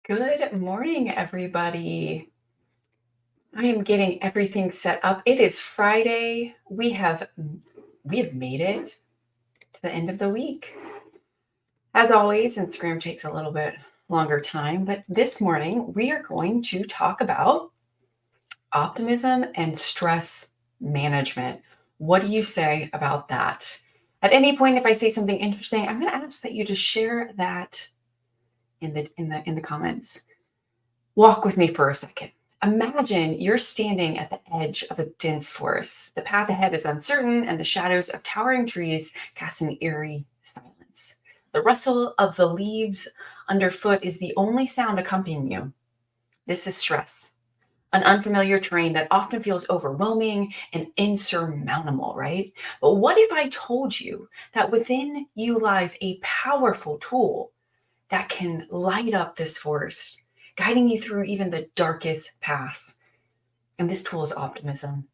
Good morning, everybody. I am getting everything set up. It is Friday. We have made it to the end of the week. As always, Instagram takes a little bit longer time, but this morning we are going to talk about optimism and stress management. What do you say about that? At any point, if I say something interesting, I'm going to ask that you just share that in the comments. Walk with me for a second. Imagine you're standing at the edge of a dense forest. The path ahead is uncertain, and the shadows of towering trees cast an eerie silence. The rustle of the leaves underfoot is the only sound accompanying you. This is stress, an unfamiliar terrain that often feels overwhelming and insurmountable, right? But what if I told you that within you lies a powerful tool that can light up this forest, guiding you through even the darkest paths? And this tool is optimism.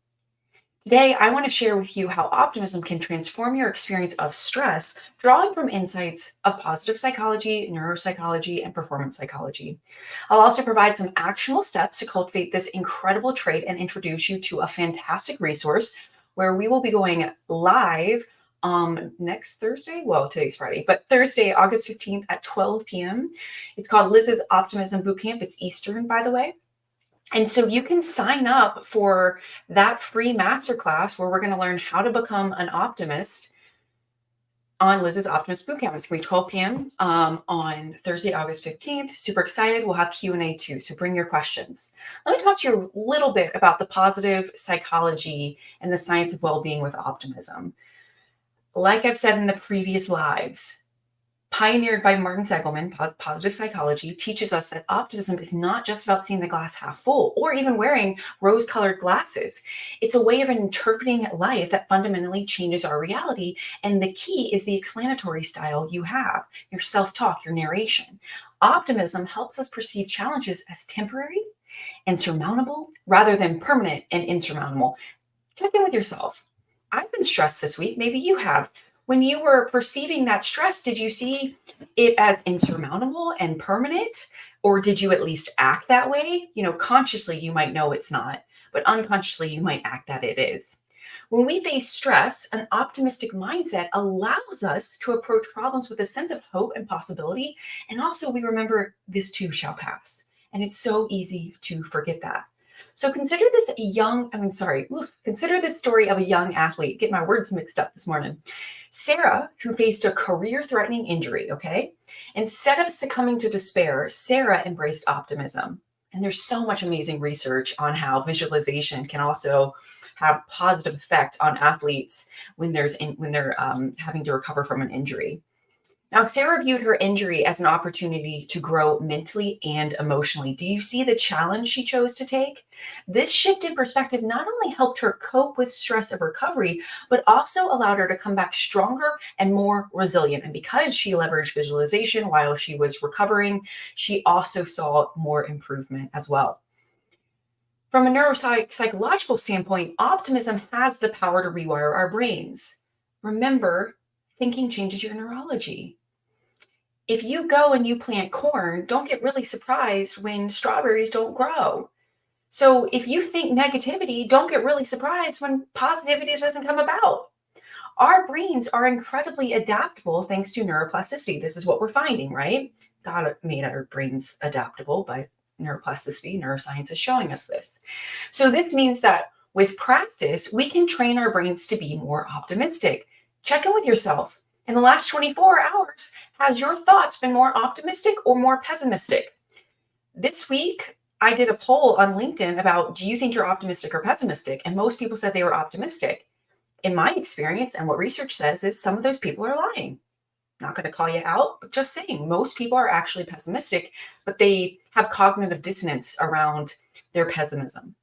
Today, I want to share with you how optimism can transform your experience of stress, drawing from insights of positive psychology, neuropsychology, and performance psychology. I'll also provide some actionable steps to cultivate this incredible trait and introduce you to a fantastic resource where we will be going live next Thursday. Well, today's Friday, but Thursday, August 15th at 12 p.m. It's called Liz's Optimism Bootcamp. It's Eastern, by the way. And so you can sign up for that free masterclass where we're going to learn how to become an optimist on Liz's Optimist Bootcamp. It's going to be 12 p.m. On Thursday, August 15th. Super excited. We'll have Q&A too, so bring your questions. Let me talk to you a little bit about the positive psychology and the science of well-being with optimism. Like I've said in the previous lives, pioneered by Martin Seligman, positive psychology teaches us that optimism is not just about seeing the glass half full or even wearing rose-colored glasses. It's a way of interpreting life that fundamentally changes our reality. And the key is the explanatory style you have, your self-talk, your narration. Optimism helps us perceive challenges as temporary and surmountable rather than permanent and insurmountable. Check in with yourself. I've been stressed this week. Maybe you have. When you were perceiving that stress, did you see it as insurmountable and permanent? Or did you at least act that way? Consciously, you might know it's not, but unconsciously, you might act that it is. When we face stress, an optimistic mindset allows us to approach problems with a sense of hope and possibility. And also, we remember this too shall pass. And it's so easy to forget that. So consider this consider this story of a young athlete. Get my words mixed up this morning. Sarah, who faced a career-threatening injury, okay? Instead of succumbing to despair, Sarah embraced optimism. And there's so much amazing research on how visualization can also have positive effect on athletes when they're having to recover from an injury. Now, Sarah viewed her injury as an opportunity to grow mentally and emotionally. Do you see the challenge she chose to take? This shift in perspective not only helped her cope with stress of recovery, but also allowed her to come back stronger and more resilient. And because she leveraged visualization while she was recovering, she also saw more improvement as well. From a neuropsychological standpoint, optimism has the power to rewire our brains. Remember, thinking changes your neurology. If you go and you plant corn, don't get really surprised when strawberries don't grow. So if you think negativity, don't get really surprised when positivity doesn't come about. Our brains are incredibly adaptable thanks to neuroplasticity. This is what we're finding, right? God made our brains adaptable by neuroplasticity. Neuroscience is showing us this. So this means that with practice, we can train our brains to be more optimistic. Check in with yourself. In the last 24 hours, has your thoughts been more optimistic or more pessimistic? This week, I did a poll on LinkedIn about, do you think you're optimistic or pessimistic? And most people said they were optimistic. In my experience, and what research says, is some of those people are lying. Not going to call you out, but just saying most people are actually pessimistic, but they have cognitive dissonance around their pessimism.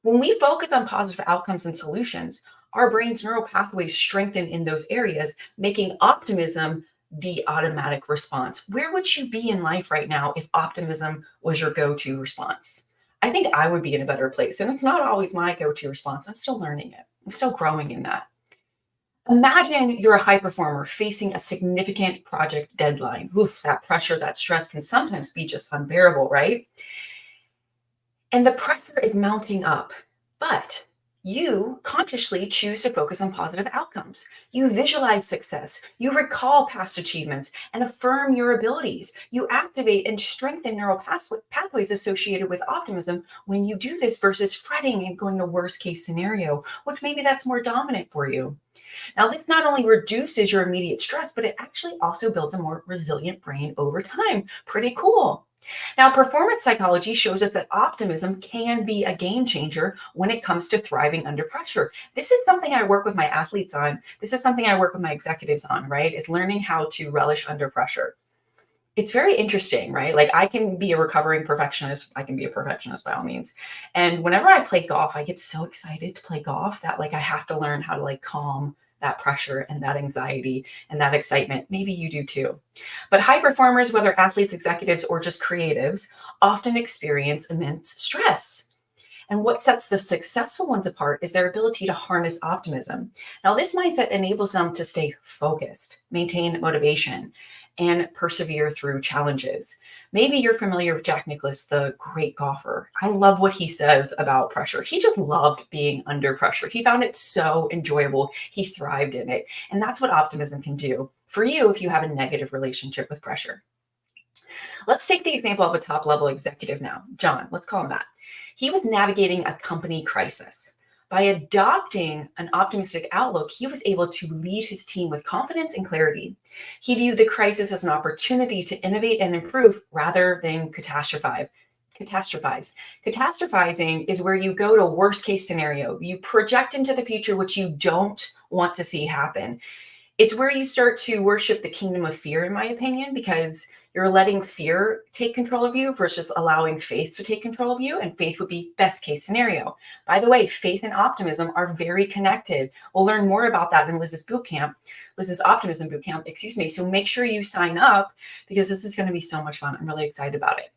When we focus on positive outcomes and solutions, our brain's neural pathways strengthen in those areas, making optimism the automatic response. Where would you be in life right now if optimism was your go-to response? I think I would be in a better place. And it's not always my go-to response. I'm still learning it. I'm still growing in that. Imagine you're a high performer facing a significant project deadline. Oof, that pressure, that stress can sometimes be just unbearable, right? And the pressure is mounting up, but you consciously choose to focus on positive outcomes. You visualize success, you recall past achievements, and affirm your abilities. You activate and strengthen neural pathways associated with optimism when you do this versus fretting and going to worst case scenario, which maybe that's more dominant for you. Now, this not only reduces your immediate stress, but it actually also builds a more resilient brain over time. Pretty cool. Now, performance psychology shows us that optimism can be a game changer when it comes to thriving under pressure. This is something I work with my athletes on. This is something I work with my executives on, right? Is learning how to relish under pressure. It's very interesting, right? Like I can be a recovering perfectionist. I can be a perfectionist by all means. And whenever I play golf, I get so excited to play golf that like I have to learn how to like calm that pressure and that anxiety and that excitement. Maybe you do too. But high performers, whether athletes, executives, or just creatives, often experience immense stress. And what sets the successful ones apart is their ability to harness optimism. Now, this mindset enables them to stay focused, maintain motivation, and persevere through challenges. Maybe you're familiar with Jack Nicklaus, the great golfer. I love what he says about pressure. He just loved being under pressure. He found it so enjoyable. He thrived in it. And that's what optimism can do for you if you have a negative relationship with pressure. Let's take the example of a top level executive now, John, let's call him that. He was navigating a company crisis. By adopting an optimistic outlook, he was able to lead his team with confidence and clarity. He viewed the crisis as an opportunity to innovate and improve rather than catastrophize. Catastrophizing is where you go to worst case scenario. You project into the future what you don't want to see happen. It's where you start to worship the kingdom of fear, in my opinion, because you're letting fear take control of you versus allowing faith to take control of you. And faith would be best case scenario. By the way, faith and optimism are very connected. We'll learn more about that in Liz's boot camp, Liz's optimism boot camp, excuse me. So make sure you sign up because this is going to be so much fun. I'm really excited about it.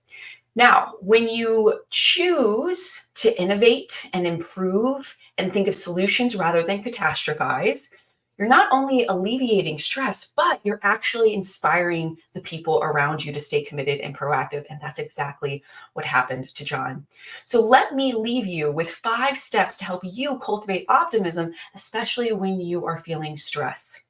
Now, when you choose to innovate and improve and think of solutions rather than catastrophize, you're not only alleviating stress, but you're actually inspiring the people around you to stay committed and proactive. And that's exactly what happened to John. So let me leave you with 5 steps to help you cultivate optimism, especially when you are feeling stress.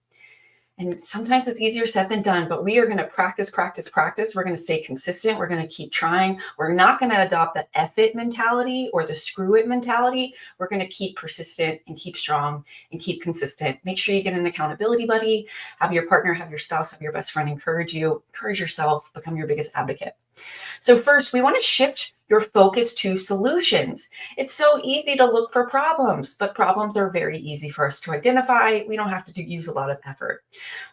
And sometimes it's easier said than done, but we are going to practice, practice, practice. We're going to stay consistent. We're going to keep trying. We're not going to adopt the F it mentality or the screw it mentality. We're going to keep persistent and keep strong and keep consistent. Make sure you get an accountability buddy, have your partner, have your spouse, have your best friend encourage you, encourage yourself, become your biggest advocate. So first, we want to shift your focus to solutions. It's so easy to look for problems, but problems are very easy for us to identify. We don't have to use a lot of effort.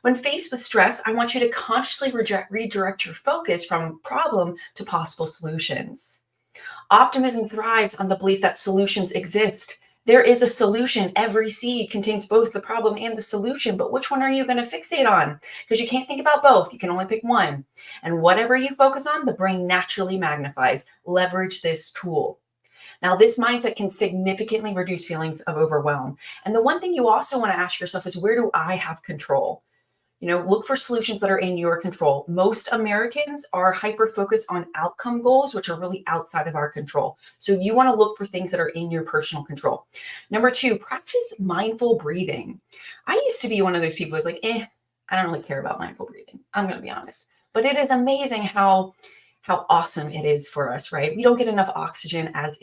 When faced with stress, I want you to consciously redirect your focus from problem to possible solutions. Optimism thrives on the belief that solutions exist. There is a solution. Every seed contains both the problem and the solution, but which one are you going to fixate on? Because you can't think about both. You can only pick one. And whatever you focus on, the brain naturally magnifies. Leverage this tool. Now, this mindset can significantly reduce feelings of overwhelm. And the one thing you also want to ask yourself is, where do I have control? Look for solutions that are in your control. Most Americans are hyper-focused on outcome goals, which are really outside of our control. So you want to look for things that are in your personal control. Number 2, practice mindful breathing. I used to be one of those people who's like, I don't really care about mindful breathing. I'm going to be honest. But it is amazing how awesome it is for us, right? We don't get enough oxygen as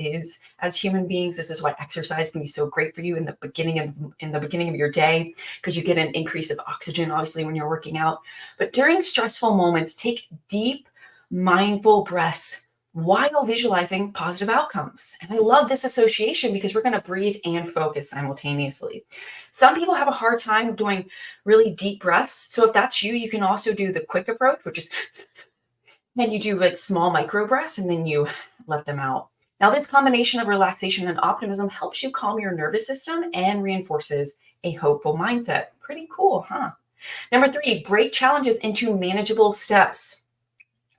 human beings. This is why exercise can be so great for you in the beginning of your day, because you get an increase of oxygen, obviously, when you're working out. But during stressful moments, take deep, mindful breaths while visualizing positive outcomes. And I love this association because we're going to breathe and focus simultaneously. Some people have a hard time doing really deep breaths. So if that's you, you can also do the quick approach, which is then you do like small micro breaths and then you let them out. Now, this combination of relaxation and optimism helps you calm your nervous system and reinforces a hopeful mindset. Pretty cool, huh? Number 3, break challenges into manageable steps.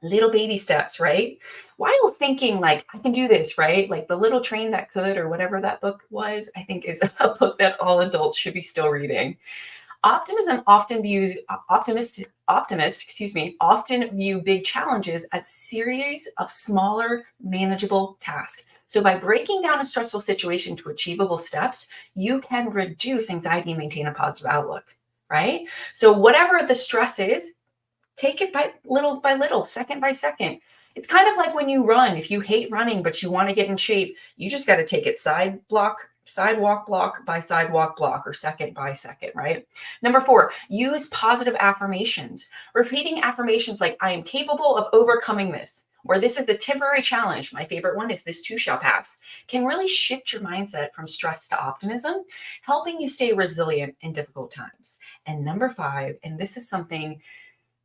Little baby steps, right? While thinking like, I can do this, right? Like The Little Train That Could, or whatever that book was, I think is a book that all adults should be still reading. Optimism often views optimists, excuse me, often view big challenges as series of smaller, manageable tasks. So by breaking down a stressful situation to achievable steps, you can reduce anxiety and maintain a positive outlook, right? So whatever the stress is, take it by little, second by second. It's kind of like when you run. If you hate running, but you want to get in shape, you just got to take it sidewalk block by sidewalk block, or second by second, right? Number 4, use positive affirmations. Repeating affirmations like, I am capable of overcoming this, or this is a temporary challenge. My favorite one is, this too shall pass, can really shift your mindset from stress to optimism, helping you stay resilient in difficult times. And number 5, and this is something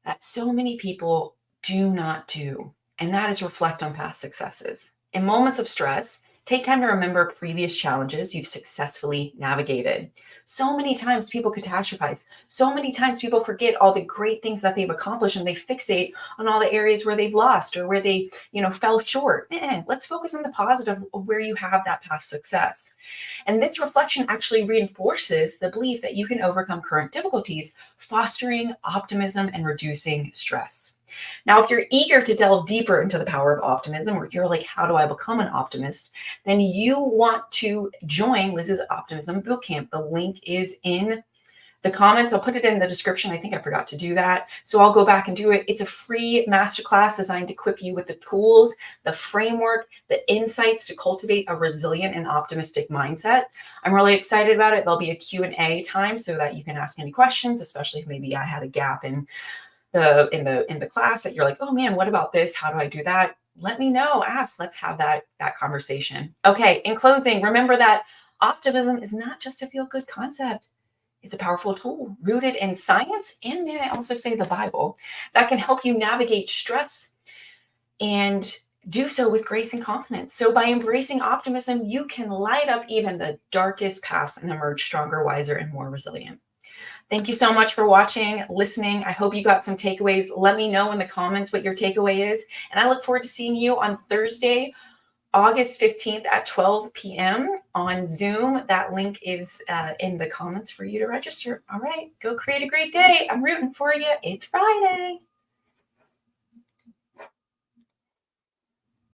that so many people do not do, and that is reflect on past successes. In moments of stress, take time to remember previous challenges you've successfully navigated. So many times people catastrophize. So many times people forget all the great things that they've accomplished, and they fixate on all the areas where they've lost or where they, fell short. Let's focus on the positive of where you have that past success. And this reflection actually reinforces the belief that you can overcome current difficulties, fostering optimism and reducing stress. Now, if you're eager to delve deeper into the power of optimism, or you're like, how do I become an optimist? Then you want to join Liz's Optimism Bootcamp. The link is in the comments. I'll put it in the description. I think I forgot to do that. So I'll go back and do it. It's a free masterclass designed to equip you with the tools, the framework, the insights to cultivate a resilient and optimistic mindset. I'm really excited about it. There'll be a Q&A time so that you can ask any questions, especially if maybe I had a gap in the class that you're like, oh man, what about this? How do I do that? Let me know, ask, let's have that conversation. Okay, in closing, remember that optimism is not just a feel-good concept. It's a powerful tool rooted in science, and may I also say the Bible, that can help you navigate stress and do so with grace and confidence. So by embracing optimism, you can light up even the darkest paths and emerge stronger, wiser, and more resilient. Thank you so much for watching, listening. I hope you got some takeaways. Let me know in the comments what your takeaway is. And I look forward to seeing you on Thursday, August 15th at 12 p.m. on Zoom. That link is in the comments for you to register. All right, go create a great day. I'm rooting for you. It's Friday.